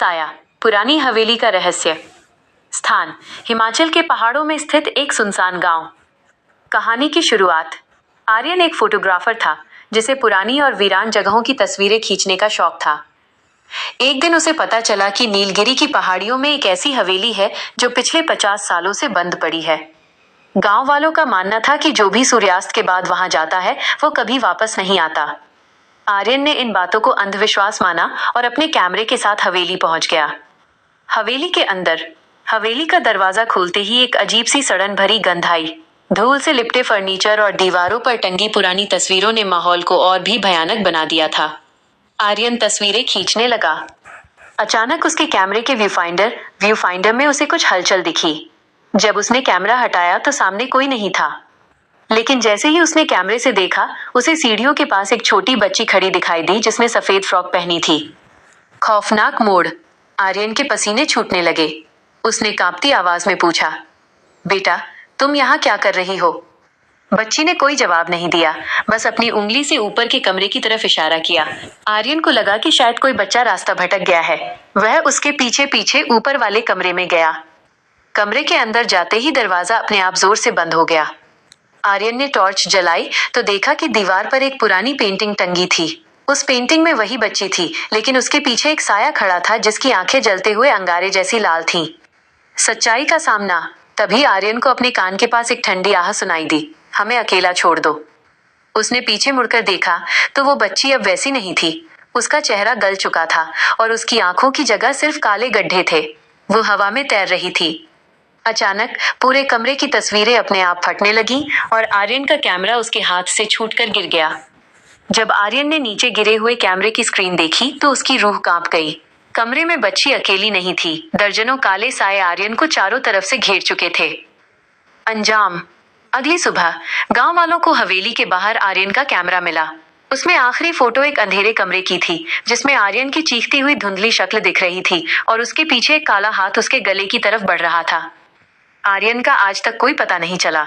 साया, पुरानी हवेली का रहस्य। स्थान, हिमाचल के पहाड़ों में स्थित एक सुनसान गांव। कहानी की शुरुआत। आर्यन एक फोटोग्राफर था जिसे पुरानी और वीरान जगहों की तस्वीरें खींचने का शौक था। एक दिन उसे पता चला कि नीलगिरी की पहाड़ियों में एक ऐसी हवेली है जो पिछले 50 सालों से बंद पड़ी है। गांव वालों का मानना था कि जो भी सूर्यास्त के बाद वहां जाता है वो कभी वापस नहीं आता। आर्यन ने इन बातों को अंधविश्वास माना और अपने कैमरे के साथ हवेली पहुंच गया। हवेली के अंदर, हवेली का दरवाजा खोलते ही एक अजीब सी सड़न भरी गंध आई। धूल से लिपटे फर्नीचर और दीवारों पर टंगी पुरानी तस्वीरों ने माहौल को और भी भयानक बना दिया था। आर्यन तस्वीरें खींचने लगा। अचानक उसके कैमरे के व्यू फाइंडर में उसे कुछ हलचल दिखी। जब उसने कैमरा हटाया तो सामने कोई नहीं था, लेकिन जैसे ही उसने कैमरे से देखा उसे सीढ़ियों के पास एक छोटी बच्ची खड़ी दिखाई दी जिसने सफेद फ्रॉक पहनी थी। खौफनाक मोड़। आर्यन के पसीने छूटने लगे। उसने कांपती आवाज में पूछा, बेटा, तुम यहाँ क्या कर रही हो? बच्ची ने कोई जवाब नहीं दिया, बस अपनी उंगली से ऊपर के कमरे की तरफ इशारा किया। आर्यन को लगा कि शायद कोई बच्चा रास्ता भटक गया है। वह उसके पीछे पीछे ऊपर वाले कमरे में गया। कमरे के अंदर जाते ही दरवाजा अपने आप जोर से बंद हो गया। आर्यन ने टॉर्च जलाई तो देखा कि दीवार पर एक पुरानी पेंटिंग टंगी थी। उस पेंटिंग में वही बच्ची थी, लेकिन उसके पीछे एक साया खड़ा था जिसकी आंखें जलते हुए अंगारे जैसी लाल थीं। सच्चाई का सामना। तभी आर्यन को अपने कान के पास एक ठंडी आह सुनाई दी, हमें अकेला छोड़ दो। उसने पीछे मुड़कर देखा तो वो बच्ची अब वैसी नहीं थी। उसका चेहरा गल चुका था और उसकी आंखों की जगह सिर्फ काले गड्ढे थे। वो हवा में तैर रही थी। अचानक पूरे कमरे की तस्वीरें अपने आप फटने लगीं और आर्यन का कैमरा उसके हाथ से छूटकर गिर गया। जब आर्यन ने नीचे गिरे हुए कैमरे की स्क्रीन देखी तो उसकी रूह कांप गई। कमरे में बच्ची अकेली नहीं थी, दर्जनों काले साए आर्यन को चारों तरफ से घेर चुके थे। अंजाम। अगली सुबह गांव वालों को हवेली के बाहर आर्यन का कैमरा मिला। उसमें आखिरी फोटो एक अंधेरे कमरे की थी जिसमें आर्यन की चीखती हुई धुंधली शक्ल दिख रही थी और उसके पीछे एक काला हाथ उसके गले की तरफ बढ़ रहा था। आर्यन का आज तक कोई पता नहीं चला।